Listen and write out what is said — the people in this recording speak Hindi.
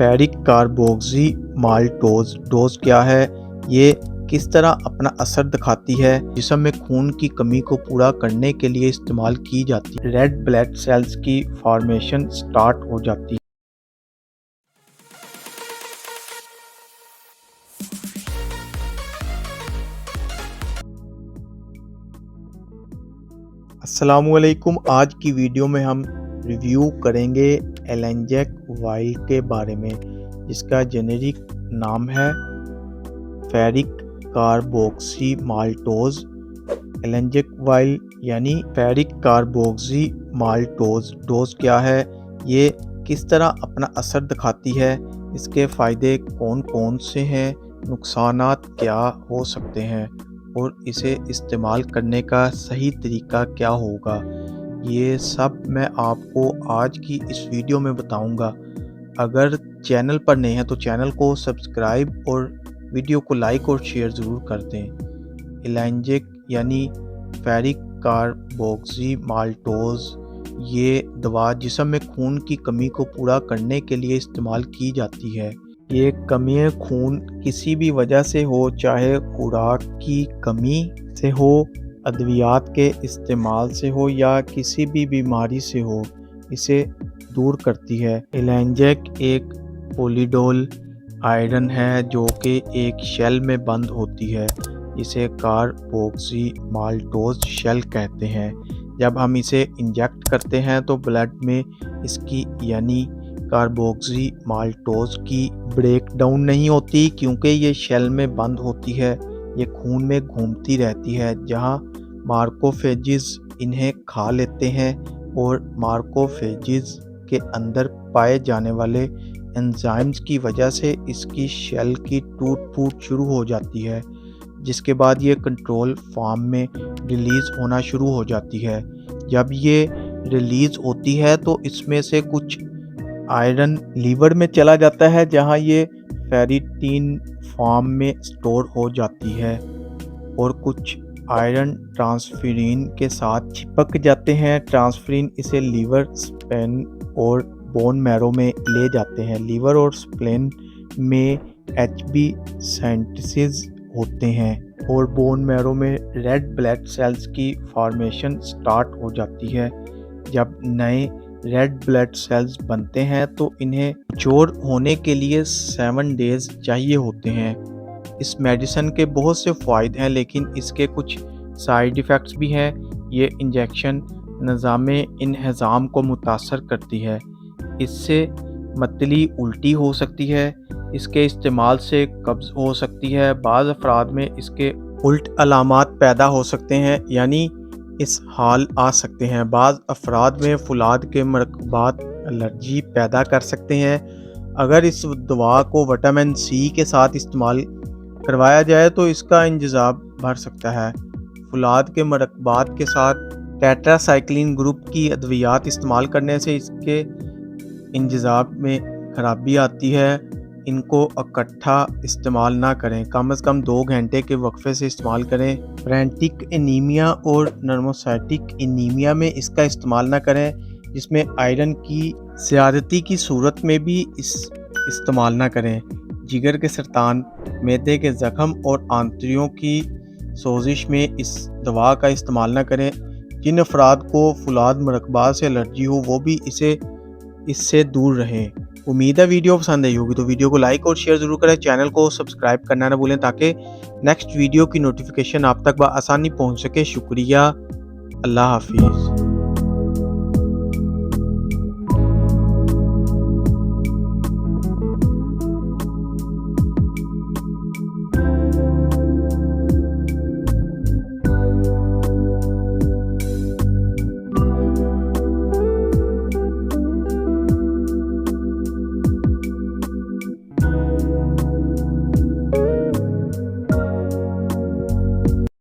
फेरिक कार्बोक्सी माल्टोज डोज क्या है, ये किस तरह अपना असर दिखाती है, जिस्म में खून की कमी को पूरा करने के लिए इस्तेमाल की जाती है। रेड ब्लड सेल्स की फॉर्मेशन स्टार्ट हो जाती है। अस्सलामुअलैकुम। आज की वीडियो में हम रिव्यू करेंगे एलेंजेक वाइल के बारे में, जिसका जेनेरिक नाम है फेरिक कार्बोक्सी माल्टोज। एलेंजेक वाइल यानी फेरिक कार्बोक्सी माल्टोज डोज क्या है, ये किस तरह अपना असर दिखाती है, इसके फ़ायदे कौन कौन से हैं, नुकसानात क्या हो सकते हैं और इसे इस्तेमाल करने का सही तरीका क्या होगा, ये सब मैं आपको आज की इस वीडियो में बताऊंगा। अगर चैनल पर नए हैं तो चैनल को सब्सक्राइब और वीडियो को लाइक और शेयर ज़रूर कर दें। एलेंजेक यानी फेरिक कार्बोक्सी माल्टोज ये दवा जिस्म में खून की कमी को पूरा करने के लिए इस्तेमाल की जाती है। ये कमी खून किसी भी वजह से हो, चाहे खुराक की कमी से हो, अद्वियात के इस्तेमाल से हो या किसी भी बीमारी से हो, इसे दूर करती है। एलेंजेक एक पॉलीडोल आयरन है जो कि एक शेल में बंद होती है, इसे कार्बोक्सी माल्टोज शेल कहते हैं। जब हम इसे इंजेक्ट करते हैं तो ब्लड में इसकी यानी कार्बोक्सी माल्टोज की ब्रेक डाउन नहीं होती, क्योंकि ये शेल में बंद होती है। ये खून में घूमती रहती है, जहां मार्कोफेजिस इन्हें खा लेते हैं और मार्कोफेजिस के अंदर पाए जाने वाले एंजाइम्स की वजह से इसकी शेल की टूट फूट शुरू हो जाती है, जिसके बाद ये कंट्रोल फॉर्म में रिलीज़ होना शुरू हो जाती है। जब ये रिलीज़ होती है तो इसमें से कुछ आयरन लीवर में चला जाता है, जहां ये फेरिटीन फॉर्म में स्टोर हो जाती है और कुछ आयरन ट्रांसफेरिन के साथ चिपक जाते हैं। ट्रांसफेरिन इसे लीवर, स्प्लेन और बोन मैरो में ले जाते हैं। लीवर और स्प्लेन में एचबी सिंथेसिस होते हैं और बोन मैरो में रेड ब्लड सेल्स की फॉर्मेशन स्टार्ट हो जाती है। जब नए रेड ब्लड सेल्स बनते हैं तो इन्हें मैच्योर होने के लिए 7 डेज चाहिए होते हैं। इस मेडिसिन के बहुत से फ़ायदे हैं, लेकिन इसके कुछ साइड इफ़ेक्ट्स भी हैं। ये इंजेक्शन निज़ामे इन्हिज़ाम को मुतासर करती है, इससे मतली उल्टी हो सकती है, इसके इस्तेमाल से कब्ज़ हो सकती है। बाज़ अफराद में इसके उल्ट अलामात पैदा हो सकते हैं, यानी इस हाल आ सकते हैं। बाज़ अफराद में फुलाद के मरकबात एलर्जी पैदा कर सकते हैं। अगर इस दवा को विटामिन सी के साथ इस्तेमाल करवाया जाए तो इसका इंतज़ाम बढ़ सकता है। फुलाद के मरकबात के साथ टेट्रासाइक्लिन ग्रुप की अद्वियात इस्तेमाल करने से इसके इंतज़ाम में खराबी आती है। इनको इकट्ठा इस्तेमाल ना करें, कम से कम 2 घंटे के वक्फे से इस्तेमाल करें। फ्रेंटिक एनीमिया और नर्मोसाइटिक एनीमिया में इसका इस्तेमाल ना करें, जिसमें आयरन की ज़्यादती की सूरत में भी इस्तेमाल ना करें। जिगर के सरतान, मैदे के ज़ख्म और आंतड़ियों की सोजिश में इस दवा का इस्तेमाल ना करें। जिन अफराद को फुलाद मरकबात से एलर्जी हो वो भी इससे दूर रहें। उम्मीद है वीडियो पसंद आई होगी, तो वीडियो को लाइक और शेयर ज़रूर करें। चैनल को सब्सक्राइब करना ना भूलें ताकि नेक्स्ट वीडियो की नोटिफिकेशन आप तक बआसानी पहुंच सके। शुक्रिया। अल्लाह हाफिज़।